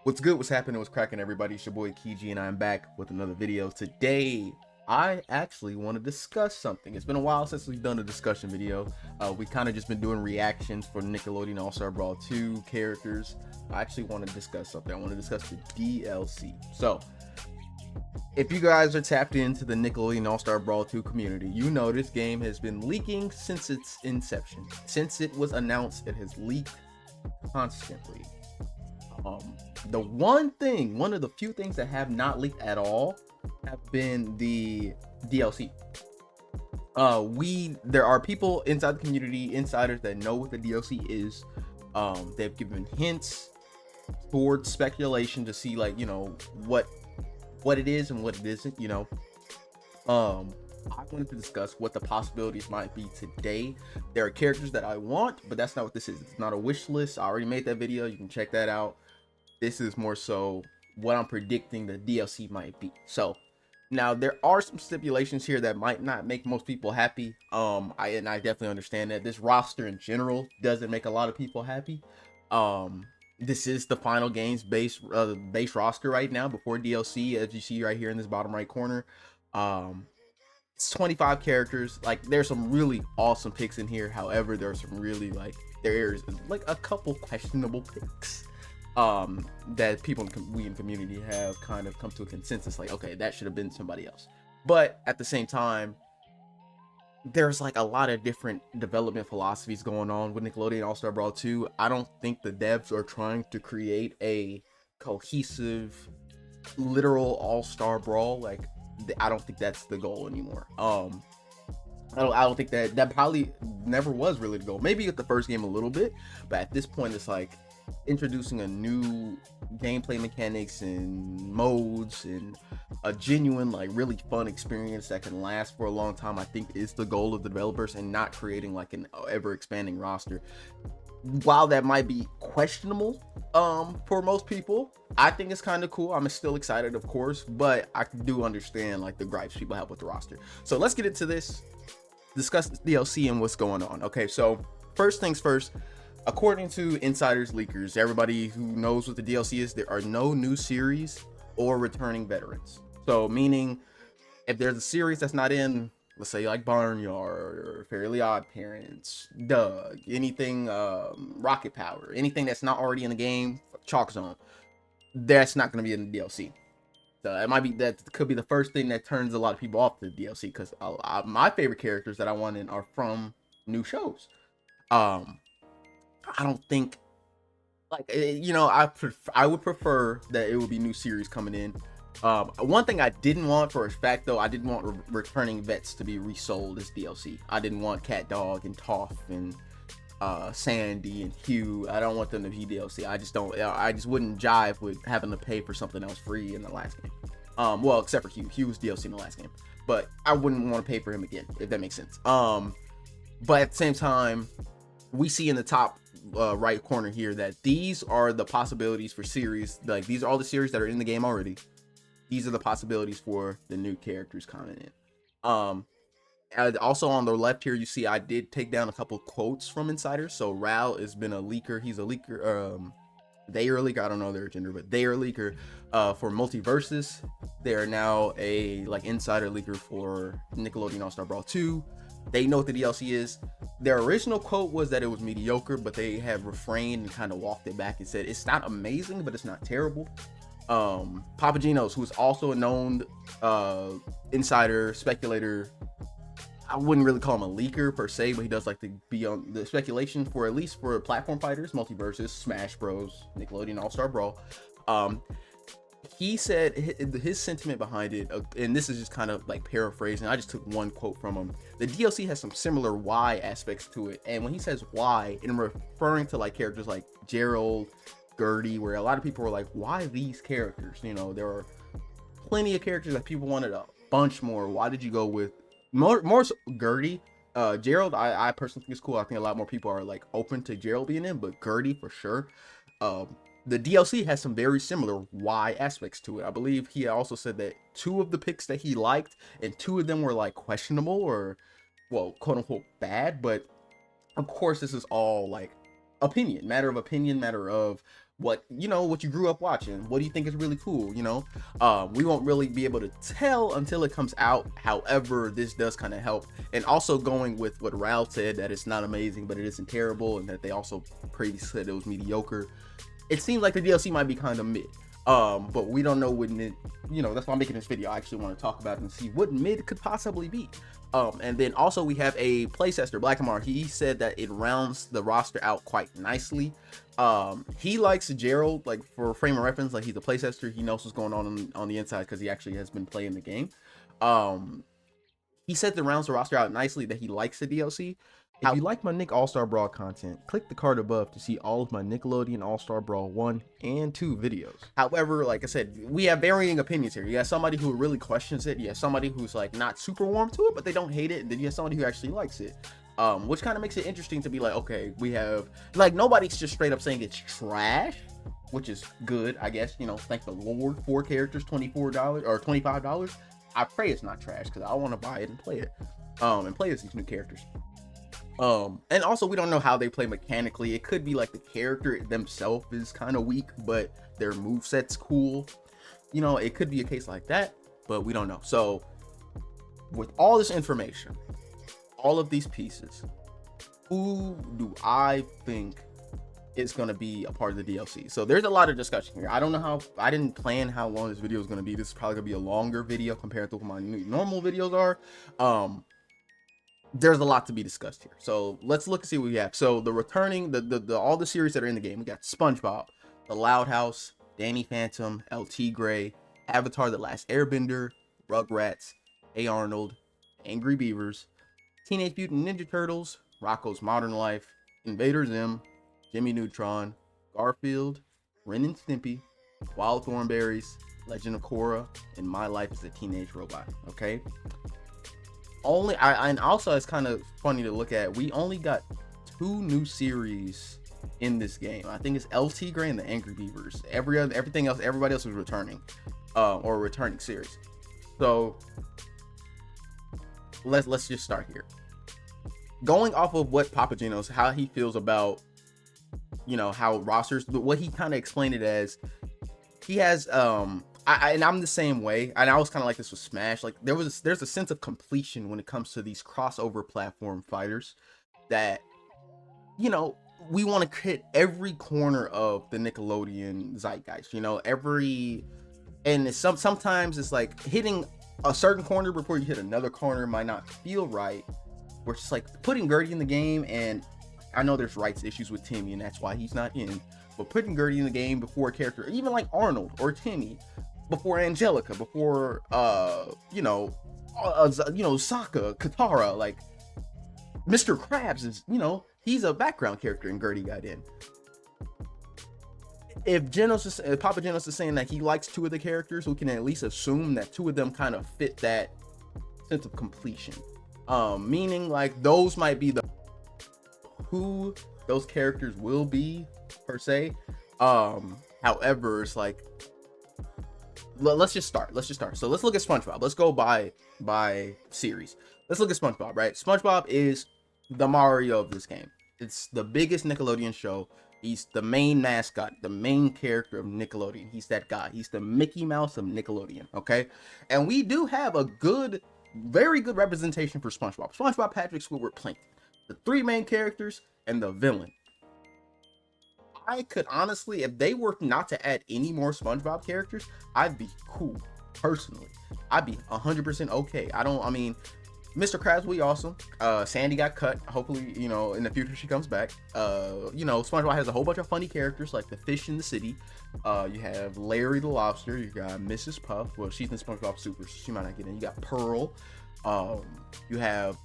What's good? What's happening? What's cracking, everybody? It's your boy Kiji, and I'm back with another video. Today, I actually want to discuss something. It's been a while since we've done a discussion video. We kind of just been doing reactions for Nickelodeon All-Star Brawl 2 characters. I actually want to discuss something. I want to discuss the DLC. So, if you guys are tapped into the Nickelodeon All-Star Brawl 2 community, you know this game has been leaking since its inception. Since it was announced, it has leaked constantly. One of the few things that have not leaked at all have been the DLC. There are people inside the community, insiders that know what the DLC is. They've given hints towards speculation to see, like, you know, what it is and what it isn't, you know. I wanted to discuss what the possibilities might be today. There are characters that I want, but that's not what this is. It's not a wish list. I already made that video. You can check that out. This is more so what I'm predicting the DLC might be. So now there are some stipulations here that might not make most people happy. I definitely understand that this roster in general doesn't make a lot of people happy. This is the final games base roster right now before DLC, as you see right here in this bottom right corner. It's 25 characters. Like, there's some really awesome picks in here. However, there's some really there's a couple questionable picks that we in the community have kind of come to a consensus, like, okay, that should have been somebody else. But at the same time, there's like a lot of different development philosophies going on with Nickelodeon All-Star Brawl 2. I don't think the devs are trying to create a cohesive, literal all-star brawl. Like, I don't think that's the goal anymore. I don't think that probably never was really the goal. Maybe at the first game a little bit, but at this point it's like introducing a new gameplay mechanics and modes and a genuine, like, really fun experience that can last for a long time, I think is the goal of the developers, and not creating like an ever expanding roster. While that might be questionable for most people, I think it's kind of cool. I'm still excited, of course, but I do understand like the gripes people have with the roster. So let's get into this, discuss the DLC and what's going on. Okay, so first things first, according to insiders, leakers, everybody who knows what the DLC is, there are no new series or returning veterans. So meaning, if there's a series that's not in, let's say like Barnyard or Fairly Odd Parents, Doug, anything, Rocket Power, anything that's not already in the game, Chalk Zone, that's not going to be in the DLC. So that could be the first thing that turns a lot of people off the DLC, because my favorite characters that I want in are from new shows. I don't think, like, you know, I would prefer that it would be new series coming in. One thing I didn't want for a fact, though, I didn't want returning vets to be resold as DLC. I didn't want Cat Dog and Toph and Sandy and Hugh. I don't want them to be DLC. I just wouldn't jive with having to pay for something else free in the last game. Well, except for Hugh. Hugh was DLC in the last game, but I wouldn't want to pay for him again, if that makes sense. But at the same time, we see in the top right corner here that these are the possibilities for series. Like, these are all the series that are in the game already. These are the possibilities for the new characters coming in. Also on the left here, you see I did take down a couple quotes from insiders. So Ral has been a leaker. He's a leaker. They are a leaker. I don't know their gender, but they are a leaker for Multiverses. They are now a insider leaker for Nickelodeon All-Star Brawl 2. They know what the DLC is. Their original quote was that it was mediocre, but they have refrained and kind of walked it back and said it's not amazing, but it's not terrible. Papagenos, who is also a known insider speculator, I wouldn't really call him a leaker per se, but he does like to be on the speculation for, at least for platform fighters, Multiverses, Smash Bros, Nickelodeon All-Star Brawl. He said his sentiment behind it, and this is just kind of like paraphrasing, I just took one quote from him. The DLC has some similar why aspects to it, and when he says why, in referring to like characters like Gerald, Gertie, where a lot of people were like, why these characters? You know, there are plenty of characters that people wanted a bunch more. Why did you go with more so Gertie? Gerald, I personally think it's cool. I think a lot more people are like open to Gerald being in, but Gertie for sure. The DLC has some very similar why aspects to it. I believe he also said that 2 of the picks that he liked, and 2 of them were like questionable or, well, quote unquote bad. But of course, this is all like opinion, matter of what what you grew up watching. What do you think is really cool? We won't really be able to tell until it comes out. However, this does kind of help. And also going with what Ralph said, that it's not amazing but it isn't terrible, and that they also previously said it was mediocre. It seems like the DLC might be kind of mid. But we don't know what mid, that's why I'm making this video. I actually want to talk about it and see what mid could possibly be. And then also we have a playtester, Blackmar. He said that it rounds the roster out quite nicely. He likes Gerald, like for frame of reference, like he's a playtester. He knows what's going on the inside because he actually has been playing the game. He said that rounds the roster out nicely, that he likes the DLC. If you like my Nick All-Star Brawl content, click the card above to see all of my Nickelodeon All-Star Brawl 1 and 2 videos. However, like I said, we have varying opinions here. You have somebody who really questions it. You have somebody who's like not super warm to it, but they don't hate it. And then you have somebody who actually likes it. Which kind of makes it interesting to be like, okay, we have, like, nobody's just straight up saying it's trash, which is good, I guess. Thank the Lord. 4 characters, $24 or $25. I pray it's not trash because I want to buy it and play it. And play as these new characters. And also we don't know how they play mechanically. It could be like the character themselves is kind of weak, but their moveset's cool. It could be a case like that, but we don't know. So with all this information, all of these pieces, who do I think is going to be a part of the DLC? So there's a lot of discussion here. I don't know I didn't plan how long this video is going to be. This is probably going to be a longer video compared to what my normal videos are. There's a lot to be discussed here. So let's look and see what we have. So the returning, all the series that are in the game, we got SpongeBob, The Loud House, Danny Phantom, LT Gray, Avatar: The Last Airbender, Rugrats, Hey Arnold, Angry Beavers, Teenage Mutant Ninja Turtles, Rocko's Modern Life, Invader Zim, Jimmy Neutron, Garfield, Ren and Stimpy, Wild Thornberries, Legend of Korra, and My Life as a Teenage Robot. Okay. And also it's kind of funny to look at. We only got 2 new series in this game. I think it's LT Gray and the Angry Beavers. Everything else, everybody else was returning, or returning series. So let's just start here. Going off of what Papa Gino's, how he feels about, how rosters, but what he kind of explained it as, he has and I'm the same way, and I was kind of like this with Smash. Like there's a sense of completion when it comes to these crossover platform fighters that we want to hit every corner of the Nickelodeon zeitgeist. And sometimes it's like hitting a certain corner before you hit another corner might not feel right. Where it's just like putting Gertie in the game, and I know there's rights issues with Timmy, and that's why he's not in. But putting Gertie in the game before a character, even like Arnold or Timmy, before Angelica, before Sokka, Katara, like Mr. Krabs is, he's a background character and Gertie got in. If Papa Genos is saying that he likes 2 of the characters, we can at least assume that 2 of them kind of fit that sense of completion. Meaning like those might be who those characters will be per se. However, it's like, let's just start. So let's look at SpongeBob. Let's go by series. Let's look at SpongeBob, right? SpongeBob is the Mario of this game. It's the biggest Nickelodeon show. He's the main mascot, the main character of Nickelodeon. He's that guy. He's the Mickey Mouse of Nickelodeon, okay? And we do have a very good representation for SpongeBob. SpongeBob, Patrick, Squidward, Plankton. The 3 main characters and the villain. I could honestly, if they were not to add any more SpongeBob characters, I'd be cool. Personally, I'd be 100% okay. Mr. Krabs will be awesome. Sandy got cut. Hopefully, in the future she comes back. SpongeBob has a whole bunch of funny characters like the fish in the city. You have Larry the lobster. You got Mrs. Puff. Well, she's in SpongeBob Super, so she might not get in. You got Pearl. You have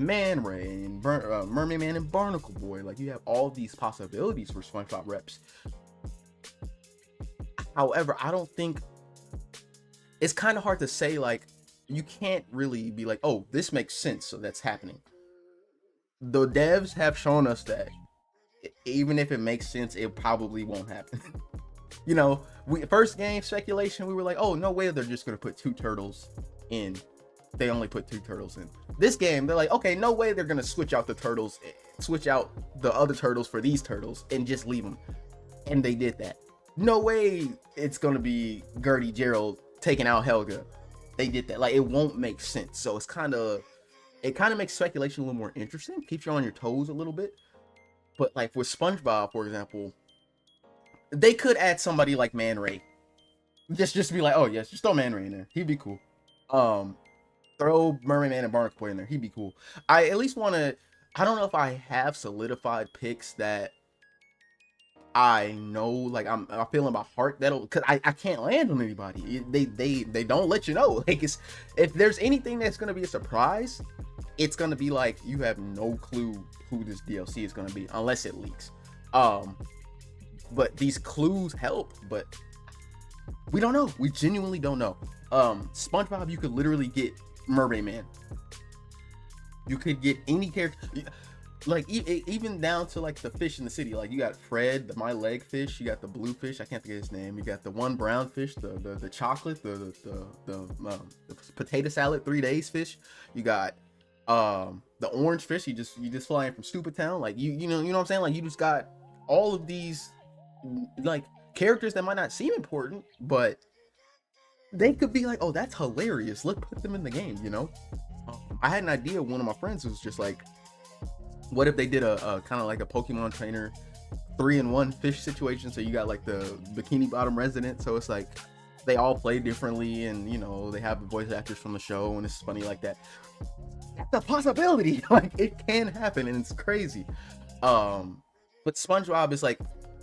Man Ray and Mermaid Man and Barnacle Boy. Like, you have all these possibilities for SpongeBob reps. However, I don't think, it's kind of hard to say, like, you can't really be like, oh, this makes sense, so that's happening. The devs have shown us that even if it makes sense, it probably won't happen. First game speculation, we were like, oh, no way they're just gonna put 2 turtles in they only put 2 turtles in. This game, they're like, okay, no way they're gonna switch out the other turtles for these turtles and just leave them. And they did that. No way it's gonna be Gertie Gerald taking out Helga. They did that. Like, it won't make sense. So it kind of makes speculation a little more interesting, keeps you on your toes a little bit. But like with SpongeBob, for example, they could add somebody like Man Ray. Just be like, oh yes, just throw Man Ray in there. He'd be cool. Throw Mermaid Man and Barnacle Boy in there. He'd be cool. I at least want to. I don't know if I have solidified picks that I know, like I'm feeling my heart that'll, because I can't land on anybody. They don't let you know. Like, it's, if there's anything that's gonna be a surprise, it's gonna be like you have no clue who this DLC is gonna be unless it leaks. But these clues help, but we don't know. We genuinely don't know. SpongeBob, you could literally get Mermaid Man. You could get any character, like even down to like the fish in the city. Like, you got Fred, the my leg fish. You got the blue fish. I can't think of his name. You got the one brown fish, the chocolate, the potato salad 3 days fish. You got the orange fish. You just flying from Stupid Town. Like, you know what I'm saying. Like, you just got all of these like characters that might not seem important, but they could be like, oh, that's hilarious. Let's put them in the game. You know, I had an idea. One of my friends was just like, what if they did a kind of like a Pokemon trainer 3-in-1 fish situation? So you got like the Bikini Bottom resident. So it's like they all play differently, and you know, they have the voice actors from the show, and it's funny like that. That's a possibility. Like, it can happen, and it's crazy. But SpongeBob is like,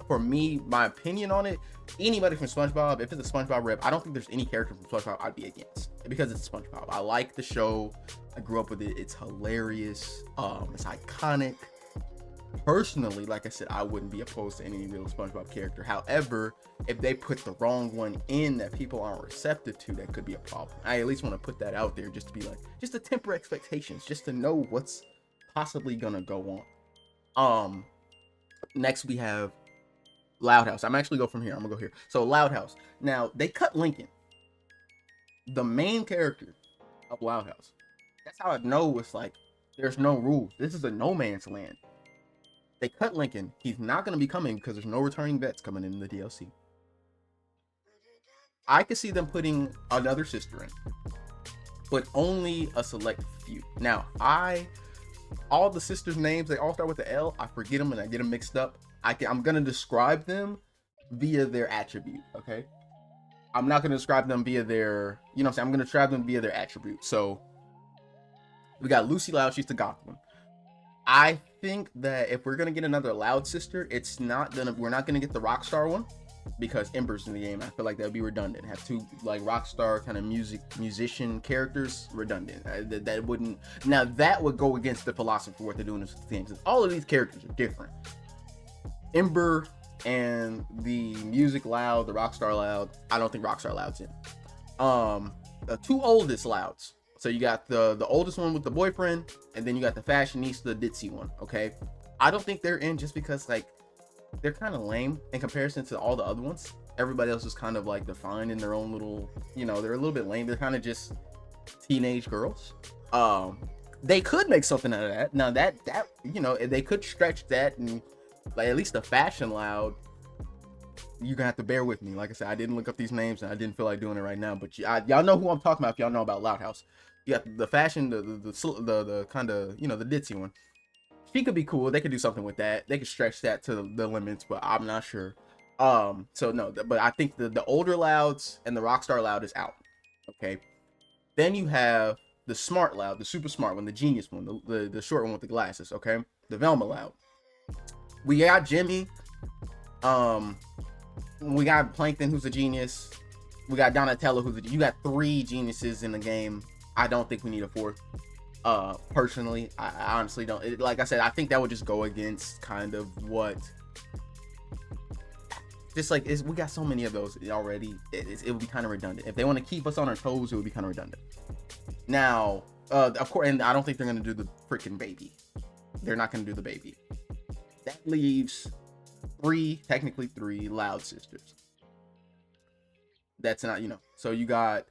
for me, my opinion on it, anybody from SpongeBob, if it's a SpongeBob rep, I don't think there's any character from SpongeBob I'd be against, because it's SpongeBob. I like the show. I grew up with it. It's hilarious. It's iconic. Personally, like I said, I wouldn't be opposed to any real SpongeBob character. However, if they put the wrong one in that people aren't receptive to, that could be a problem. I at least want to put that out there, just to be like, just to temper expectations, just to know what's possibly gonna go on. Next we have Loud House. I'm actually go from here. I'm gonna go here. So Loud House. Now, they cut Lincoln, the main character of Loud House. That's how I know it's like there's no rules. This is a no man's land. They cut Lincoln. He's not gonna be coming because there's no returning vets coming in the DLC. I could see them putting another sister in, but only a select few. Now, all the sisters' names, they all start with the L. I forget them and I get them mixed up. I'm gonna describe them via their attribute, okay? I'm not gonna describe them via their, you know what I'm saying? I'm gonna describe them via their attribute. So we got Lucy Loud, she's the goth one. I think that if we're gonna get another Loud sister, we're not gonna get the Rockstar one, because Ember's in the game. I feel like that would be redundant. Have two like Rockstar kind of musician characters, redundant. That wouldn't. Now that would go against the philosophy of what they're doing in this game. All of these characters are different. Ember and the music Loud, the Rockstar Loud, I don't think Rockstar Loud's in. The two oldest Louds. So you got the oldest one with the boyfriend, and then you got the fashionista ditzy one, okay? I don't think they're in, just because like they're kind of lame in comparison to all the other ones. Everybody else is kind of like defined in their own little, you know, they're a little bit lame. They're kind of just teenage girls. They could make something out of that. Now that you know, they could stretch that, and like at least the fashion Loud, you're gonna have to bear with me. Like I said, I didn't look up these names and I didn't feel like doing it right now, but y'all know who I'm talking about if y'all know about Loud House. You got the fashion, the kind of, you know, the ditzy one. She could be cool. They could do something with that. They could stretch that to the limits, but I'm not sure. So no, but I think the older Louds and the Rockstar Loud is out. Okay. Then you have the smart Loud, the super smart one, the genius one, the short one with the glasses. Okay. The Velma Loud. We got Jimmy. We got Plankton, who's a genius. We got Donatello, you got 3 geniuses in the game. I don't think we need a 4th. Personally, I honestly don't. Like I said, I think that would just go against kind of what. Just like we got so many of those already. It would be kind of redundant. If they want to keep us on our toes, it would be kind of redundant. Now, of course, and I don't think they're gonna do the freaking baby. They're not gonna do the baby. That leaves technically 3 Loud sisters. That's not, you know. So you got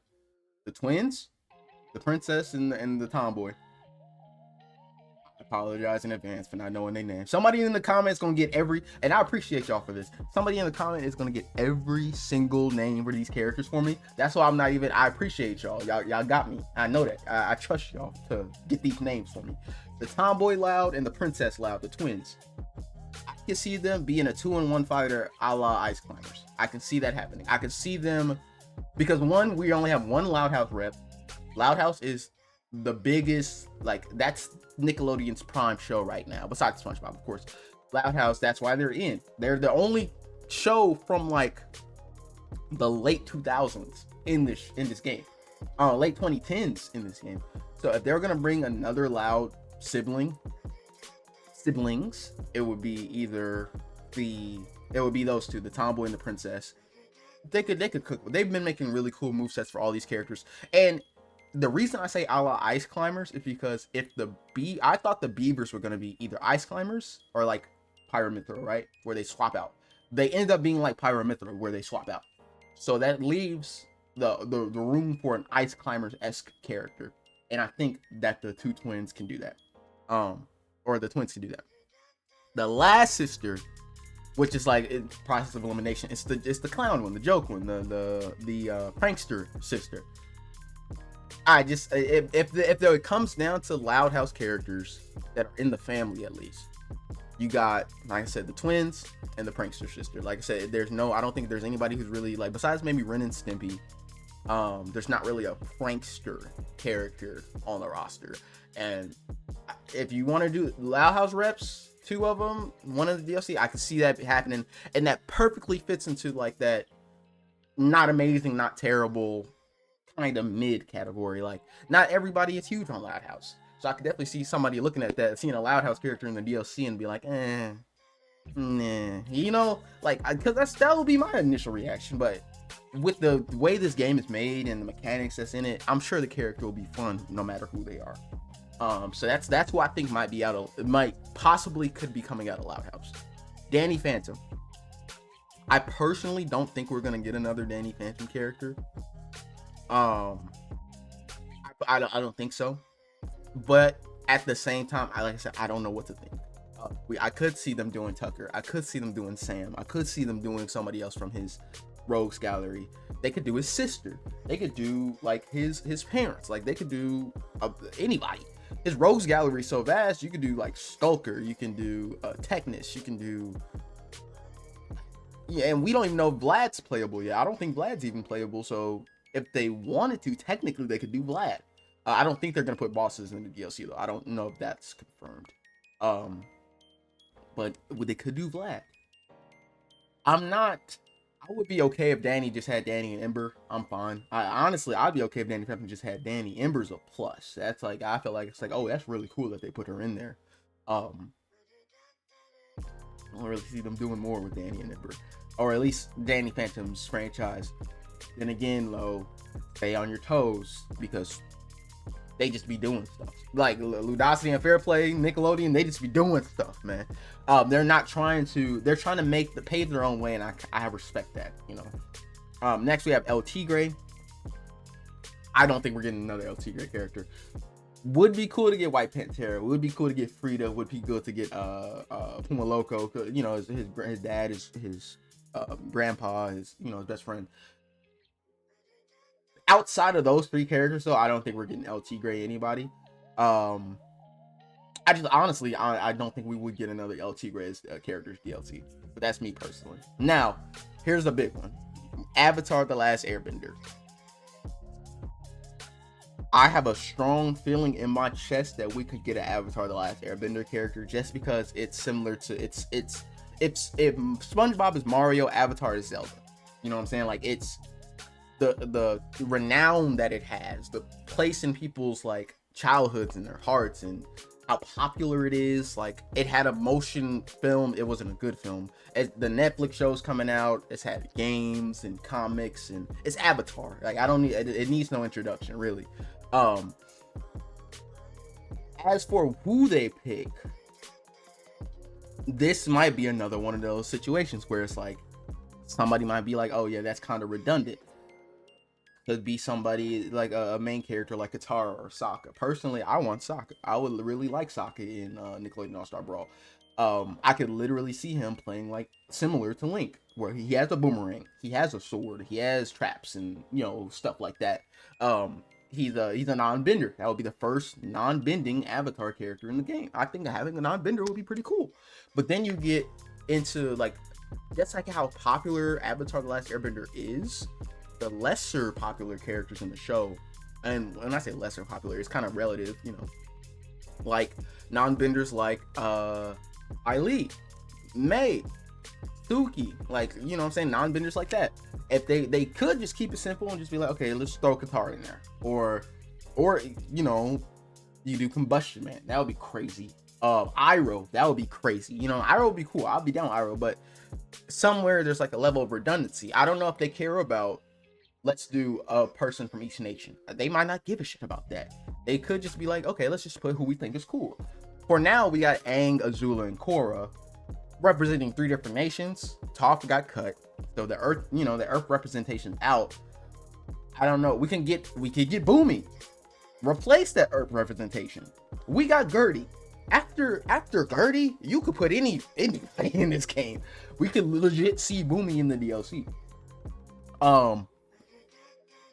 the twins, The princess and the tomboy. I apologize in advance for not knowing their name. Somebody in the comments gonna get every, and I appreciate y'all for this. Somebody in the comment is gonna get every single name for these characters for me. That's why I'm not even. I appreciate y'all. Y'all got me. I know that. I trust y'all to get these names for me. The tomboy Loud and the princess Loud, the twins. I can see them being a 2-in-1 fighter a la Ice Climbers. I can see that happening. I can see them because one, we only have one Loud House rep. Loud House is the biggest, like, that's Nickelodeon's prime show right now, besides SpongeBob, of course. Loud House, that's why they're in. They're the only show from like the late 2000s in this game, late 2010s in this game. So if they're gonna bring another Loud siblings, it would be either those two, the tomboy and the princess. They could cook. They've been making really cool movesets for all these characters. And the reason I say a la Ice Climbers is because I thought the Beavers were gonna be either Ice Climbers or like Pyramithra, right? Where they swap out. They end up being like Pyramithra, where they swap out. So that leaves the room for an Ice Climbers-esque character. And I think that the two twins can do that. Or the twins can do that. The last sister, which is like in process of elimination, it's the clown one, the joke one, the prankster sister. I just, if it comes down to Loud House characters that are in the family, at least, you got, like I said, the twins and the prankster sister. Like I said, I don't think there's anybody who's really, like, besides maybe Ren and Stimpy, there's not really a prankster character on the roster. And if you want to do Loud House reps, 2 of them, one of the DLC, I can see that happening, and that perfectly fits into like that not amazing, not terrible, kind of mid category. Like, not everybody is huge on Loud House, so I could definitely see somebody looking at that, seeing a Loud House character in the DLC and be like, nah, you know, like, because that would be my initial reaction. But with the way this game is made and the mechanics that's in it, I'm sure the character will be fun no matter who they are. So that's who I think could be coming out of Loud House. Danny Phantom. I personally don't think we're gonna get another Danny Phantom character. I don't think so. But at the same time, like I said, I don't know what to think. I could see them doing Tucker. I could see them doing Sam. I could see them doing somebody else from his rogues gallery. They could do his sister. They could do like his parents. Like, they could do anybody. His rogues gallery is so vast. You could do like Skulker. You can do Technus. You can do, yeah. And we don't even know if Vlad's playable yet. I don't think Vlad's even playable. So if they wanted to, technically they could do Vlad. I don't think they're gonna put bosses in the DLC though. I don't know if that's confirmed. But they could do Vlad. I would be okay if Danny just had Danny and Ember. I'm fine. I'd be okay if Danny Phantom just had Danny. Ember's a plus. That's like, I feel like it's like, oh, that's really cool that they put her in there. I don't really see them doing more with Danny and Ember, or at least Danny Phantom's franchise. Then again, stay on your toes, because they just be doing stuff. Like Ludosity and Fair Play, Nickelodeon, they just be doing stuff, man. They're trying to pave their own way, and I respect that, you know. Next we have El Tigre. I don't think we're getting another El Tigre character. Would be cool to get White Pantera. Would be cool to get Frida. Would be good to get Puma Loco. You know, his dad is his grandpa, his best friend. Outside of those 3 characters, though, I don't think we're getting El Tigre anybody. I don't think we would get another El Tigre's characters DLC. But that's me personally. Now, here's a big one. Avatar: The Last Airbender. I have a strong feeling in my chest that we could get an Avatar: The Last Airbender character, just because it's similar to if SpongeBob is Mario, Avatar is Zelda. You know what I'm saying? Like, it's the renown that it has, the place in people's like childhoods and their hearts, and how popular it is. Like, it had a motion film. It wasn't a good film. As the Netflix show's coming out, it's had games and comics, and it's Avatar. Like, it needs no introduction, really. As for who they pick, this might be another one of those situations where it's like, somebody might be like, oh yeah, that's kind of redundant. could be somebody like a main character like Katara or Sokka. Personally, I want Sokka. I would really like Sokka in Nickelodeon All-Star Brawl. I could literally see him playing like similar to Link, where he has a boomerang, he has a sword, he has traps, and stuff like that. He's a non-bender. That would be the first non-bending Avatar character in the game. I think having a non-bender would be pretty cool. But then you get into like just like how popular Avatar: The Last Airbender is, the lesser popular characters in the show, and when I say lesser popular, it's kind of relative, like non-benders like Ailee, May, Suki, like what I'm saying, non-benders like that. If they could just keep it simple and just be like, okay, let's throw Katara in there, or you do Combustion Man, that would be crazy. Iroh, that would be crazy. Iroh would be cool. I'll be down with Iroh, but somewhere there's like a level of redundancy. I don't know if they care about, let's do a person from each nation. They might not give a shit about that. They could just be like, okay, let's just put who we think is cool. For now, we got Aang, Azula, and Korra representing 3 different nations. Toph got cut, so the Earth, the Earth representation out. I don't know. We could get Boomy, replace that Earth representation. We got Gertie. After Gertie, you could put anything in this game. We could legit see Boomy in the DLC.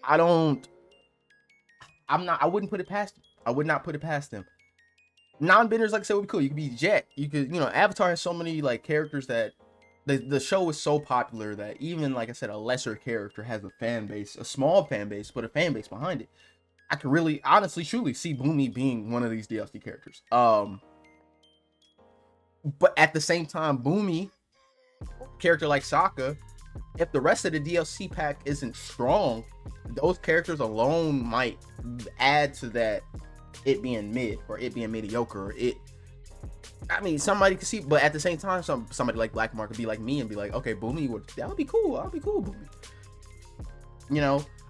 I wouldn't put it past him. I would not put it past him. Non-benders, like I said, would be cool. You could be Jet. You could, Avatar has so many like characters that the show is so popular that even, like I said, a lesser character has a fan base, a small fan base, but a fan base behind it. I could really, honestly, truly see Boomy being one of these DLC characters. But at the same time, Boomy, character like Sokka, if the rest of the DLC pack isn't strong, those characters alone might add to that, it being mid or it being mediocre. Somebody could see, but at the same time, somebody like Black Mark could be like me and be like, okay, Boomy that would be cool. I'll be cool, Boomy.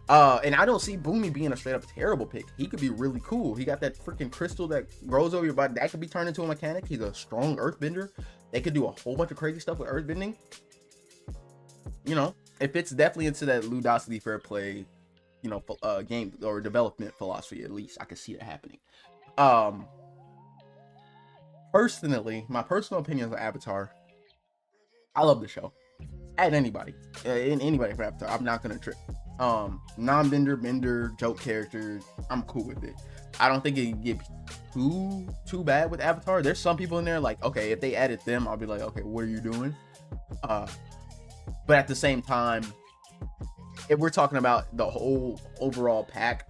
And I don't see Boomy being a straight up terrible pick. He could be really cool. He got that freaking crystal that grows over your body that could be turned into a mechanic. He's a strong earthbender. They could do a whole bunch of crazy stuff with earthbending. It fits definitely into that ludosity fair play, game or development philosophy. At least I could see that happening. Personally, my personal opinions on Avatar, I love the show. Add anybody for Avatar, I'm not gonna trip. Non-bender, bender, joke characters, I'm cool with it. I don't think it can get too bad with Avatar. There's some people in there like, okay, if they added them, I'll be like, okay, what are you doing? But at the same time, if we're talking about the whole overall pack,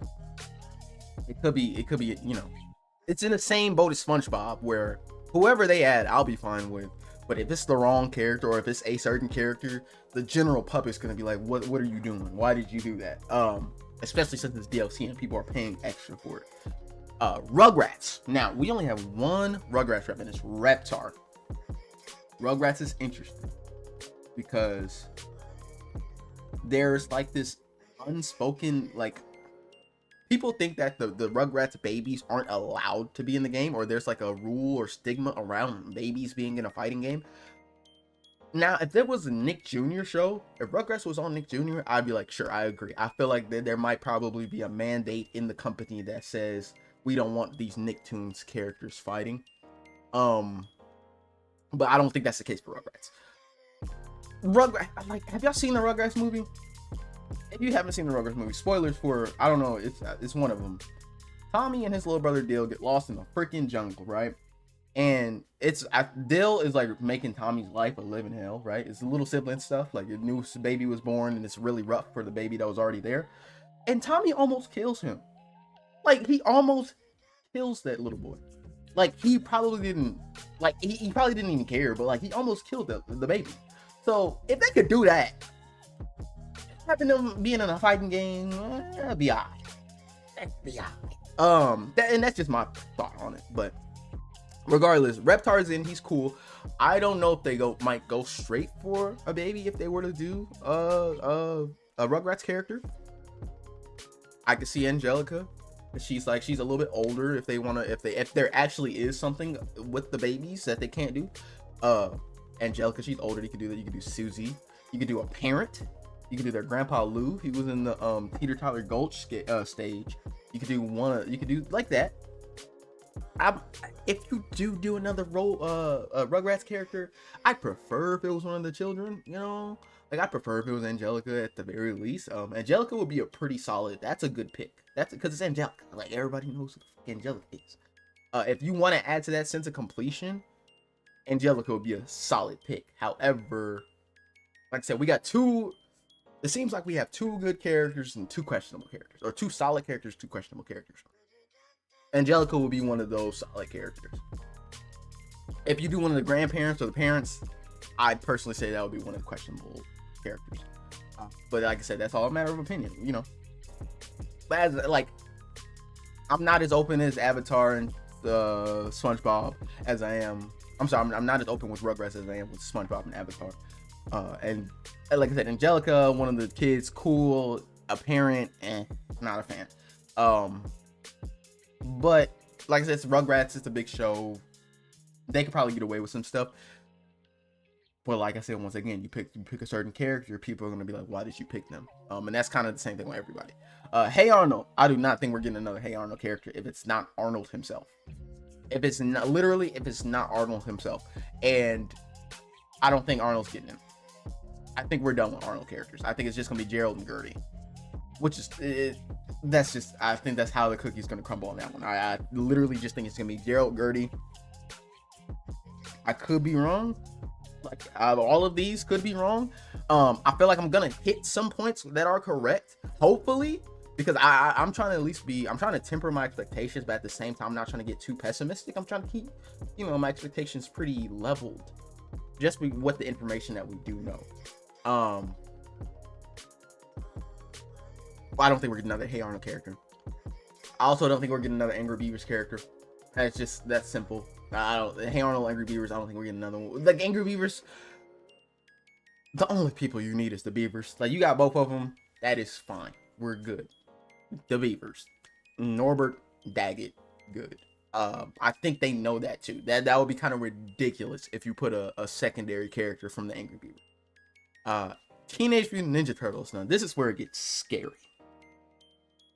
it could be, it's in the same boat as SpongeBob, where whoever they add, I'll be fine with. But if it's the wrong character or if it's a certain character, the general public's gonna be like, what are you doing? Why did you do that? Especially since it's DLC and people are paying extra for it. Rugrats. Now, we only have one Rugrats rep, and it's Reptar. Rugrats is interesting because there's like this unspoken, like, people think that the Rugrats babies aren't allowed to be in the game, or there's like a rule or stigma around babies being in a fighting game. Now, if there was a Nick Jr. show, if Rugrats was on Nick Jr., I'd be like, sure, I agree. I feel like there might probably be a mandate in the company that says we don't want these Nicktoons characters fighting. But I don't think that's the case for Rugrats. Have y'all seen the Rugrats movie? If you haven't seen the Rugrats movie, spoilers for, I don't know, it's one of them. Tommy and his little brother Dill get lost in the freaking jungle, right? And Dill is like making Tommy's life a living hell, right? It's little sibling stuff, like your new baby was born and it's really rough for the baby that was already there. And Tommy almost kills him. Like, he almost kills that little boy. Like, he probably didn't, like, he probably didn't even care, but like, he almost killed the baby. So if they could do that, having them being in a fighting game, that'd be alright. And that's just my thought on it. But regardless, Reptar's in, he's cool. I don't know if they might go straight for a baby if they were to do a Rugrats character. I could see Angelica. She's a little bit older. If there actually is something with the babies that they can't do, Angelica, she's older. You could do that. You could do Susie. You could do a parent. You can do their Grandpa Lou. He was in the Peter Tyler Gulch stage. You could do one. You could do like that. If you do another role, Rugrats character, I'd prefer if it was one of the children. You know, like I prefer if it was Angelica at the very least. Angelica would be a pretty solid. That's a good pick. That's because it's Angelica. Like everybody knows who the fuck Angelica is. If you want to add to that sense of completion, Angelica would be a solid pick. However, like I said, we got two. It seems like we have two good characters and two questionable characters, or two solid characters, two questionable characters. Angelica will be one of those solid characters. If you do one of the grandparents or the parents, I'd personally say that would be one of the questionable characters. But like I said, that's all a matter of opinion, you know. But as like, I'm not as open as Avatar and SpongeBob as I am. I'm sorry, I'm not as open with Rugrats as I am with SpongeBob and Avatar. And like I said, Angelica, one of the kids, cool. A parent, not a fan. But like I said, it's Rugrats. It's a big show. They could probably get away with some stuff. But like I said, once again, you pick a certain character, people are gonna be like, "Why did you pick them?" And that's kind of the same thing with everybody. Hey Arnold. I do not think we're getting another Hey Arnold character if it's not Arnold himself. If it's not Arnold himself, and I don't think Arnold's getting him. I think we're done with Arnold characters. I think it's just gonna be Gerald and Gertie, which is I think that's how the cookie's gonna crumble on that one. I literally just think it's gonna be Gerald, Gertie. I could be wrong. Like all of these could be wrong. I feel like I'm gonna hit some points that are correct, hopefully, because I'm trying to at least I'm trying to temper my expectations, but at the same time, I'm not trying to get too pessimistic. I'm trying to keep, my expectations pretty leveled, just with the information that we do know. I don't think we're getting another Hey Arnold character. I also don't think we're getting another Angry Beavers character. That's simple. Hey Arnold, Angry Beavers, I don't think we're getting another one. Like Angry Beavers, the only people you need is the Beavers. Like you got both of them, that is fine. We're good. The Beavers, Norbert, Daggett, good. I think they know that too. That would be kind of ridiculous if you put a secondary character from the Angry Beavers. Teenage Mutant Ninja Turtles. Now this is where it gets scary.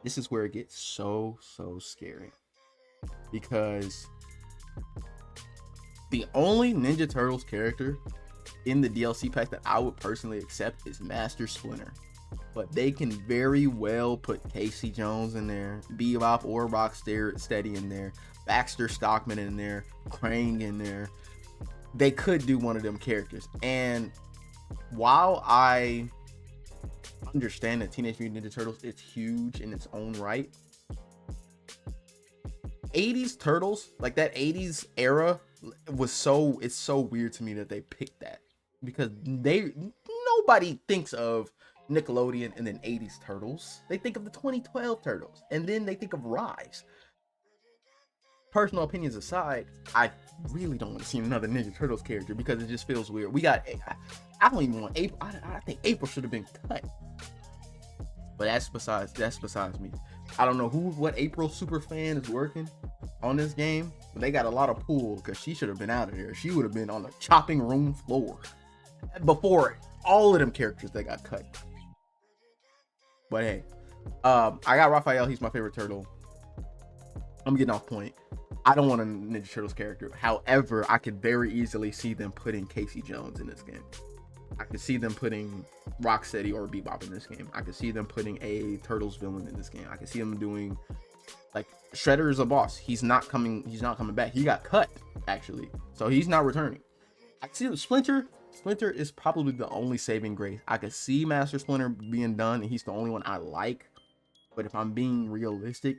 This is where it gets so scary, because the only Ninja Turtles character in the DLC pack that I would personally accept is Master Splinter. But they can very well put Casey Jones in there, Bebop or Rocksteady in there, Baxter Stockman in there, Krang in there. They could do one of them characters. And while I understand that Teenage Mutant Ninja Turtles is huge in its own right, 80s Turtles, like that 80s era, it's so weird to me that they picked that, because nobody thinks of Nickelodeon and then 80s Turtles. They think of the 2012 Turtles, and then they think of Rise. Personal opinions aside, I really don't want to see another Ninja Turtles character because it just feels weird. I don't even want April. I think April should have been cut. But that's besides me. I don't know what April super fan is working on this game, but they got a lot of pull, because she should have been out of here. She would have been on the chopping room floor before all of them characters that got cut. But hey, I got Raphael. He's my favorite turtle. I'm getting off point. I don't want a Ninja Turtles character. However, I could very easily see them putting Casey Jones in this game. I could see them putting Rocksteady or Bebop in this game. I could see them putting a Turtles villain in this game. I could see them doing, like, Shredder is a boss. He's not coming back. He got cut, actually, so he's not returning. I see Splinter is probably the only saving grace. I could see Master Splinter being done, and he's the only one I like. But if I'm being realistic,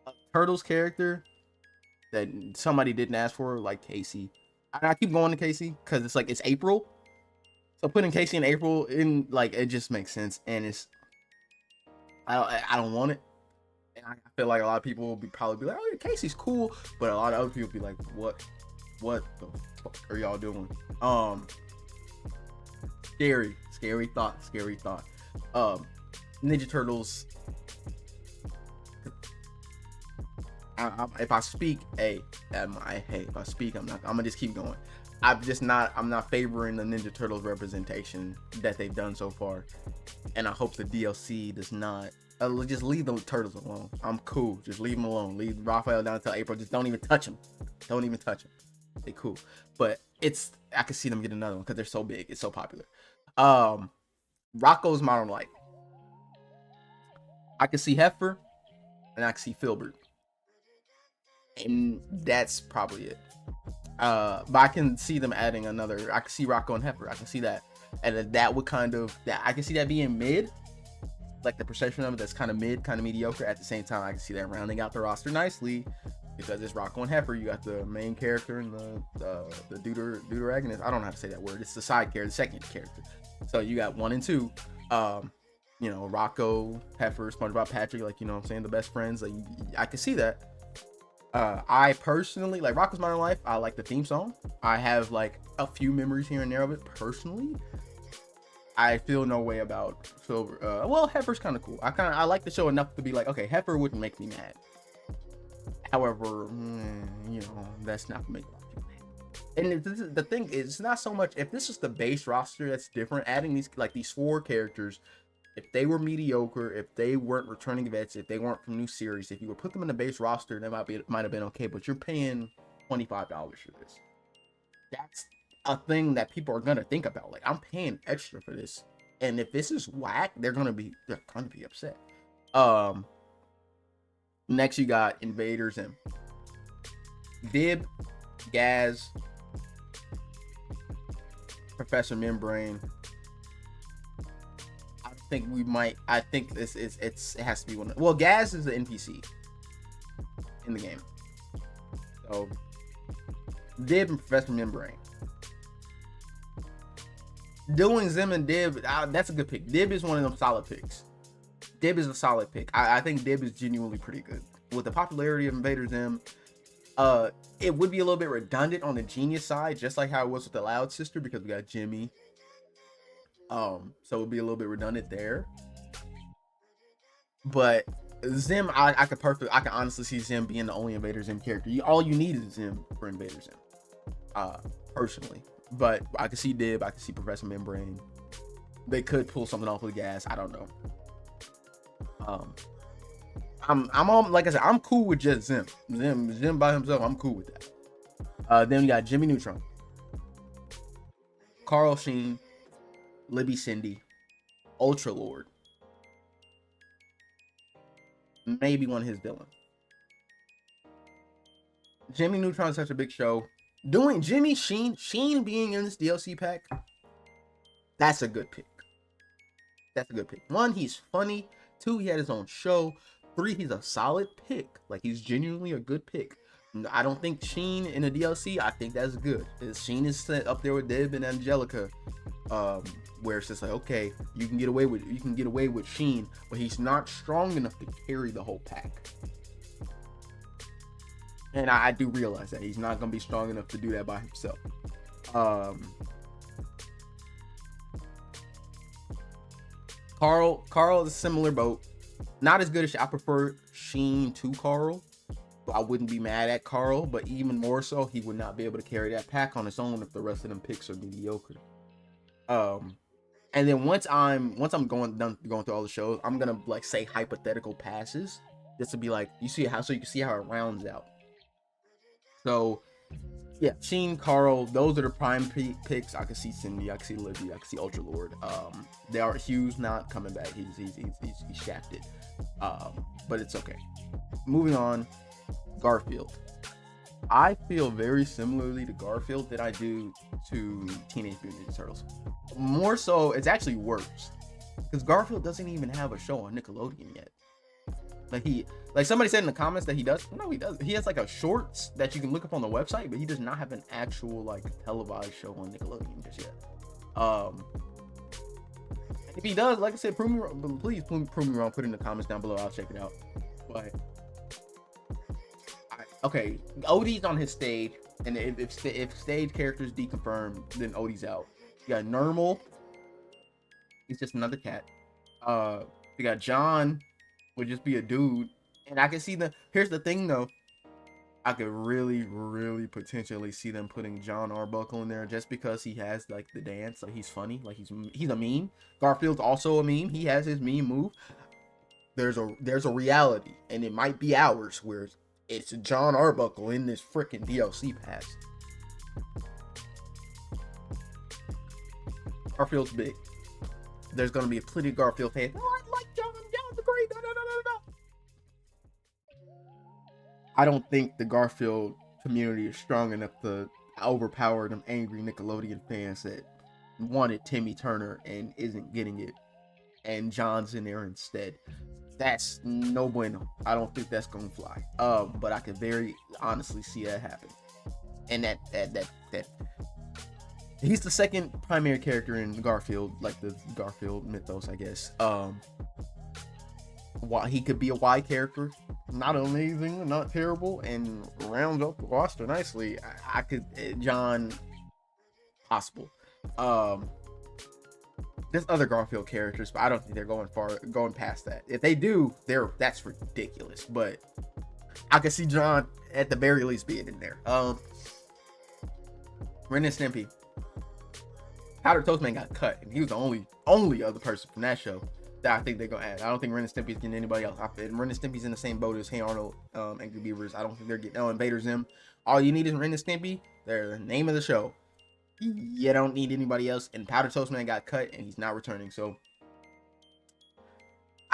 a Turtles character that somebody didn't ask for, like Casey. I keep going to Casey because it's April. So putting Casey and April in, like, it just makes sense, and I don't want it. And I feel like a lot of people will probably be like, "Oh, yeah, Casey's cool," but a lot of other people will be like, "What the fuck are y'all doing?" Scary thought. Ninja Turtles. If I speak, if I speak, I'm gonna just keep going. I'm not favoring the Ninja Turtles representation that they've done so far, and I hope the DLC does not. Just leave the turtles alone. I'm cool. Just leave them alone. Leave Raphael down until April. Just don't even touch him. Don't even touch him. They cool. But I can see them get another one because they're so big. It's so popular. Um, Rocco's Modern Life. I can see Heifer, and I can see Filbert, and that's probably it. But I can see them adding another. I can see Rocco and Heifer. I can see that, and that would kind of that. I can see that being mid, like the perception of it that's kind of mid, kind of mediocre. At the same time, I can see that rounding out the roster nicely because it's Rocco and Heifer. You got the main character and the deuteragonist. I don't know how to say that word. It's the side character, the second character. So you got 1 and 2. Rocco, Heifer, SpongeBob, Patrick. Like, you know what I'm saying, the best friends. Like, I can see that. I personally like Rocco's Modern Life. I like the theme song. I have like a few memories here and there of it personally. I feel no way about Silver. Well, Heifer's kind of cool. I like the show enough to be like, okay, Heifer wouldn't make me mad. However, that's not gonna make a lot of people mad. And the thing is, it's not so much if this is the base roster that's different. Adding these 4 characters, if they were mediocre, if they weren't returning vets, if they weren't from new series, if you would put them in the base roster, that might have been okay. But you're paying $25 for this. That's a thing that people are gonna think about. Like, I'm paying extra for this, and if this is whack, they're gonna be upset. Next you got Invaders and Dib, Gaz, Professor Membrane. I think it has to be one. Well, Gaz is the NPC in the game, so Dib and Professor Membrane. Doing Zim and Dib, that's a good pick. Dib is one of them solid picks. Dib is a solid pick. I think Dib is genuinely pretty good. With the popularity of Invader Zim, it would be a little bit redundant on the Genius side, just like how it was with the Loud Sister, because we got Jimmy. So it would be a little bit redundant there. But Zim, I can honestly see Zim being the only Invader Zim character. All you need is Zim for Invader Zim. Personally. But I can see Dib, I can see Professor Membrane. They could pull something off with Gas. I don't know. I'm on, like I said, I'm cool with just Zim. Zim by himself, I'm cool with that. Then we got Jimmy Neutron, Carl Sheen, Libby Cindy, Ultra Lord. Maybe one of his villains. Jimmy Neutron is such a big show. Doing Sheen being in this DLC pack, that's a good pick. That's a good pick. 1, he's funny. 2, he had his own show. 3, he's a solid pick. Like, he's genuinely a good pick. I don't think Sheen in a DLC, I think that's good. Sheen is set up there with Dib and Angelica, where it's just like, okay, you can get away with Sheen, but he's not strong enough to carry the whole pack. And I do realize that he's not gonna be strong enough to do that by himself. Carl is a similar boat. Not as good as I prefer Sheen to Carl. I wouldn't be mad at Carl, but even more so, he would not be able to carry that pack on his own if the rest of them picks are mediocre. And then once I'm going through all the shows, I'm gonna like say hypothetical passes just to be like, you can see how it rounds out. So yeah, Sheen, Carl, those are the prime picks. I can see Cindy, I can see Libby, I can see Ultra Lord. They are Hughes not coming back. He's shafted. But it's okay. Moving on, Garfield. I feel very similarly to Garfield that I do to Teenage Mutant Ninja Turtles. More so, it's actually worse because Garfield doesn't even have a show on Nickelodeon yet. Like somebody said in the comments that he does. No, he does. He has like a shorts that you can look up on the website, but he does not have an actual like televised show on Nickelodeon just yet. If he does, like I said, prove me wrong. Please prove me wrong. Put it in the comments down below. I'll check it out. But okay, Odie's on his stage, and if stage characters deconfirm, then Odie's out. You got Nermal. He's just another cat. You got John, would just be a dude, and I can see here's the thing though. I could really, really potentially see them putting John Arbuckle in there just because he has like the dance, like he's funny, like he's a meme. Garfield's also a meme. He has his meme move. There's a reality, and it might be ours, where it's John Arbuckle in this freaking DLC pass. Garfield's big. There's gonna be plenty of Garfield fans. Oh, I like John. John's great. No, no, no, no, no. I don't think the Garfield community is strong enough to overpower them angry Nickelodeon fans that wanted Timmy Turner and isn't getting it, and John's in there instead. That's no bueno. I don't think that's gonna fly. But I could very honestly see that happen. And that he's the second primary character in Garfield, like the Garfield mythos, I guess. Why he could be a Y character, not amazing, not terrible, and rounds up the roster nicely. I could John possible. There's other Garfield characters, but I don't think they're going past that. If they do, that's ridiculous. But I could see John at the very least being in there. Ren and Stimpy. Powder Toast Man got cut, and he was the only other person from that show that I think they're gonna add. I don't think Ren and Stimpy's getting anybody else. Ren and Stimpy's in the same boat as Hey Arnold, Angry Beavers. I don't think they're getting Invader Zim. All you need is Ren and Stimpy. They're the name of the show. You don't need anybody else. And Powder Toast Man got cut, and he's not returning. So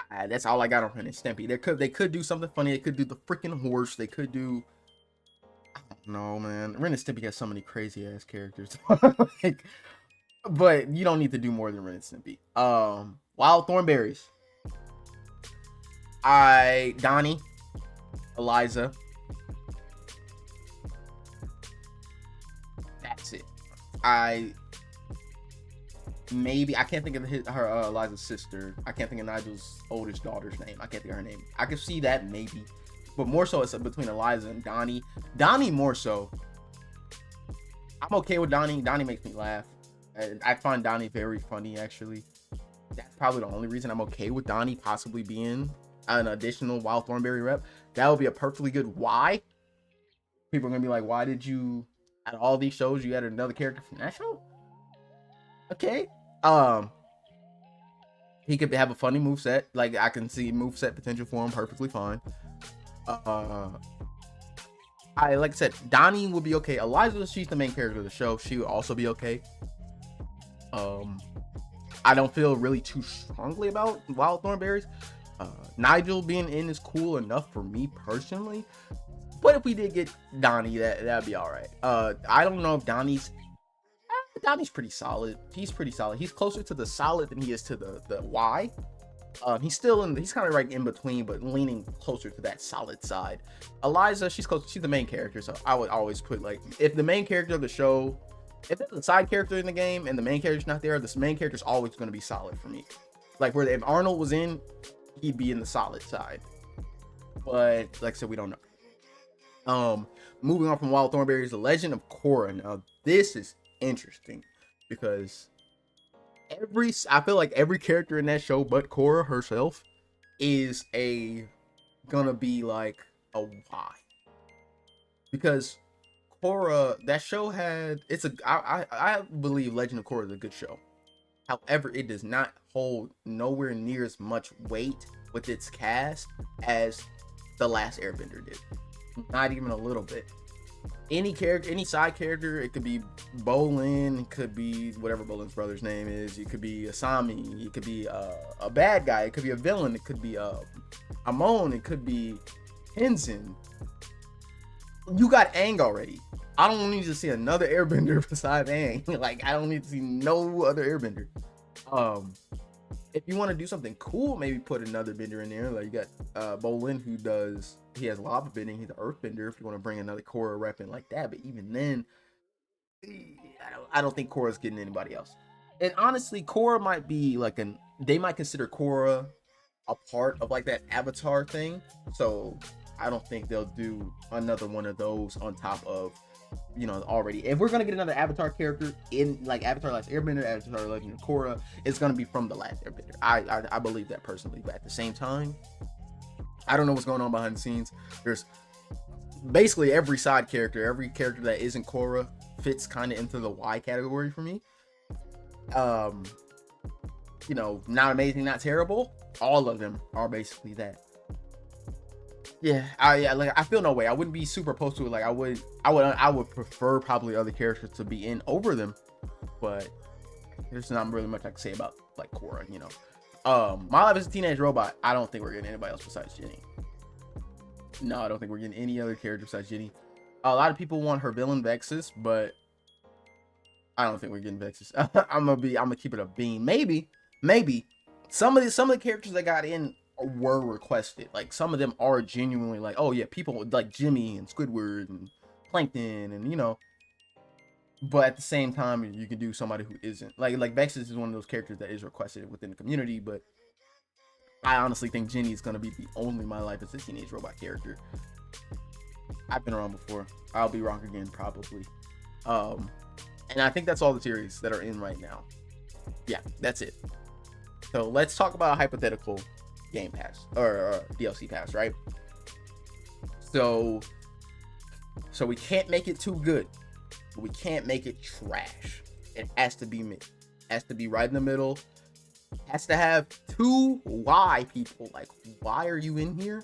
that's all I got on Ren and Stimpy. They could do something funny. They could do the freaking horse. They could do. I don't know, man. Ren and Stimpy has so many crazy ass characters. Like, but you don't need to do more than Ren and Stimpy. Wild Thornberries. Donnie, Eliza. That's it. I can't think of her Eliza's sister. I can't think of Nigel's oldest daughter's name. I can't think of her name. I could see that maybe, but more so it's between Eliza and Donnie. Donnie more so. I'm okay with Donnie. Donnie makes me laugh. I find Donnie very funny, actually. That's probably the only reason I'm okay with Donnie possibly being an additional Wild Thornberry rep. That would be a perfectly good why. People are gonna be like, why did you, out of all these shows, you added another character from that show? Okay. He could have a funny moveset. Like, I can see moveset potential for him perfectly fine. Like I said, Donnie would be okay. Eliza, she's the main character of the show. She would also be okay. I don't feel really too strongly about Wild Thornberries. Nigel being in is cool enough for me personally, but if we did get Donnie, that'd be all right. I don't know if Donnie's pretty solid. He's pretty solid. He's closer to the solid than he is to the Y. He's kind of right in between, but leaning closer to that solid side. Eliza, she's the main character, so I would always put, like, if the main character of the show, if there's a side character in the game and the main character's not there, this main character's always going to be solid for me. Like, if Arnold was in, he'd be in the solid side. But like I said, we don't know. Moving on from Wild Thornberries, The Legend of Korra. Now, this is interesting because I feel like every character in that show but Korra herself is gonna be like a Y, because Korra, that show I believe Legend of Korra is a good show. However, it does not hold nowhere near as much weight with its cast as The Last Airbender did. Not even a little bit. Any character, any side character, it could be Bolin, it could be whatever Bolin's brother's name is, it could be Asami, it could be a bad guy, it could be a villain, it could be Amon, it could be Tenzin. You got Aang already. I don't need to see another airbender besides Aang. Like, I don't need to see no other airbender. If you want to do something cool, maybe put another bender in there. Like, you got Bolin, he has lava bending, he's an earth bender, if you want to bring another Korra rep in like that. But even then, I don't think Korra's getting anybody else. And honestly, Korra might be like they might consider Korra a part of like that Avatar thing. So I don't think they'll do another one of those on top of, already. If we're gonna get another Avatar character in like Avatar Last Airbender, Avatar Legend of Korra, it's gonna be from The Last Airbender. I believe that personally, but at the same time, I don't know what's going on behind the scenes. There's basically every side character, every character that isn't Korra fits kind of into the Y category for me. You know, not amazing, not terrible. All of them are basically that. Yeah, I feel no way. I wouldn't be super opposed to it. Like I would prefer probably other characters to be in over them, but there's not really much I can say about like Korra, you know. My Life as a Teenage Robot, I don't think we're getting anybody else besides Jenny. No, I don't think we're getting any other character besides Jenny. A lot of people want her villain Vexus, but I don't think we're getting Vexus. I'm gonna keep it a beam. Maybe some of the characters that got in were requested. Like some of them are genuinely like, oh yeah, people like Jimmy and Squidward and Plankton and you know. But at the same time, you can do somebody who isn't. Like Vexus is one of those characters that is requested within the community, but I honestly think Jenny is gonna be the only My Life as a Teenage Robot character. I've been wrong before. I'll be wrong again probably. And I think that's all the series that are in right now. Yeah, that's it. So let's talk about Hypothetical Game Pass or DLC Pass, right? So we can't make it too good, but we can't make it trash. It has to be mid. It has to be right in the middle. It has to have 2 why people. Like, why are you in here?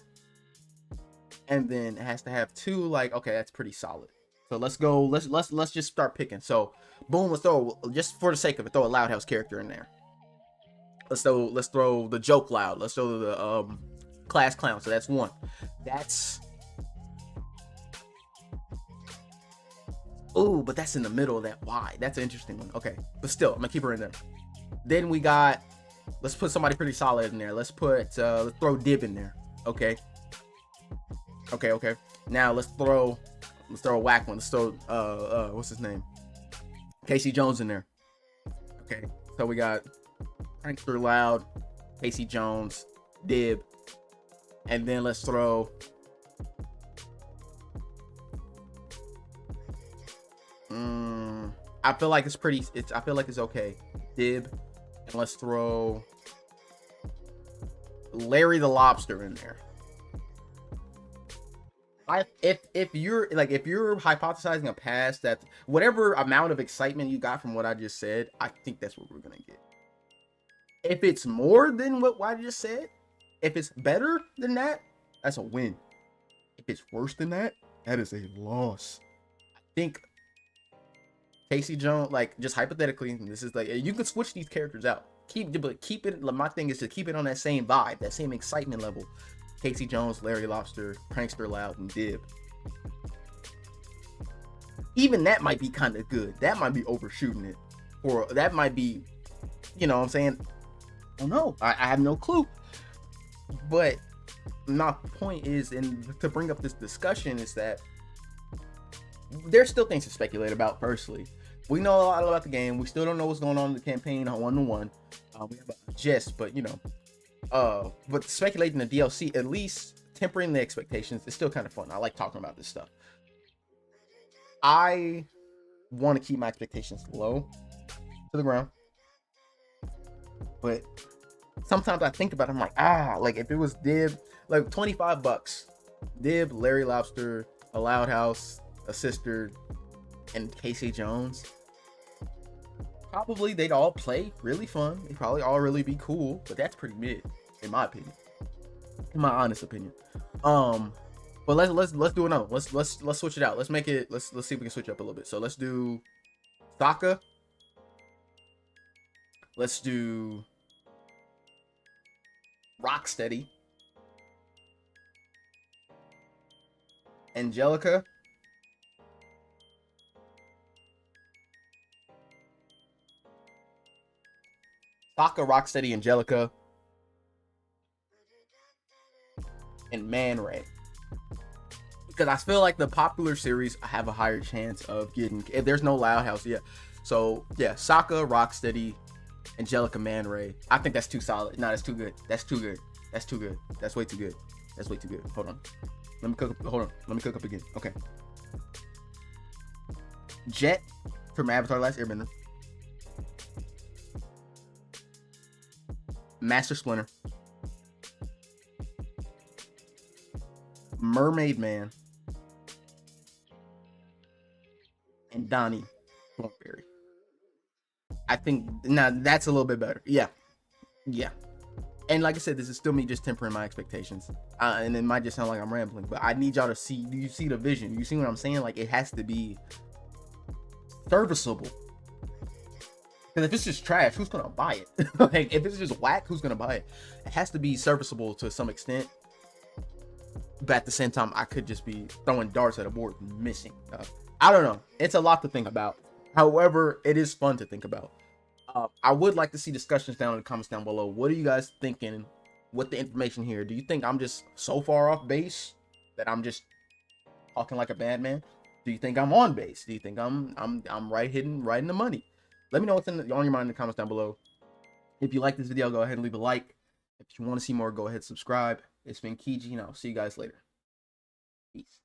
And then it has to have 2 like, okay, that's pretty solid. So let's go. Let's just start picking. So boom, let's throw, just for the sake of it, throw a Loud House character in there. Let's throw the Joke Loud. Let's throw the Class Clown. So that's 1. That's but that's in the middle of that why. That's an interesting one. Okay, but still, I'm gonna keep her in there. Then we got, let's put somebody pretty solid in there. Let's throw Dib in there. Okay. Now let's throw a whack one. Let's throw what's his name? Casey Jones in there. Okay, so we got Prankster Loud, Casey Jones, Dib, and then let's throw I feel like it's okay. Dib, and let's throw Larry the Lobster in there. If you're hypothesizing a pass that whatever amount of excitement you got from what I just said, I think that's what we're gonna get. If it's more than what I just said, if it's better than that, that's a win. If it's worse than that, that is a loss. I think Casey Jones, like, just hypothetically, this is like, you could switch these characters out. Keep it. My thing is to keep it on that same vibe, that same excitement level. Casey Jones, Larry Lobster, Prankster Loud, and Dib. Even that might be kind of good. That might be overshooting it, or that might be, you know what I'm saying? I don't know. I have no clue. But my point is, and to bring up this discussion, is that there's still things to speculate about. Personally, we know a lot about the game. We still don't know what's going on in the campaign on 1-to-1. We have a gist, but you know, but speculating the DLC, at least tempering the expectations, is still kind of fun. I like talking about this stuff. I want to keep my expectations low to the ground, but sometimes I think about it, I'm like, like if it was Dib, like $25, Dib, Larry Lobster, a Loud House, a Sister, and Casey Jones, probably they'd all play really fun. They'd probably all really be cool, but that's pretty mid, in my opinion, in my honest opinion. But let's do another. Let's switch it out. Let's make it. Let's see if we can switch it up a little bit. So let's do Sokka. Let's do Rocksteady, Angelica, Sokka, Rocksteady, Angelica, and Man Ray. Because I feel like the popular series have a higher chance of getting, if there's no Loud House yet. So yeah, Sokka, Rocksteady, Angelica, Man Ray. I think that's too solid. No, that's too good. That's too good. That's too good. That's way too good. That's way too good. Hold on. Let me cook up. Hold on. Let me cook up again. Okay. Jet from Avatar: Last Airbender. Master Splinter. Mermaid Man. Donnie Thornberry. I think now that's a little bit better. Yeah, yeah. And like I said, this is still me just tempering my expectations. And it might just sound like I'm rambling, but I need y'all to see. Do you see the vision? You see what I'm saying? Like, it has to be serviceable. Because if it's just trash, who's gonna buy it? Like, if it's just whack, who's gonna buy it? It has to be serviceable to some extent. But at the same time, I could just be throwing darts at a board missing. I don't know. It's a lot to think about. However, it is fun to think about. I would like to see discussions down in the comments down below. What are you guys thinking with the information here? Do you think I'm just so far off base that I'm just talking like a bad man? Do you think I'm on base? Do you think I'm right in the money? Let me know what's on your mind in the comments down below. If you like this video, go ahead and leave a like. If you want to see more, go ahead and subscribe. It's been Kiji, and I'll see you guys later. Peace.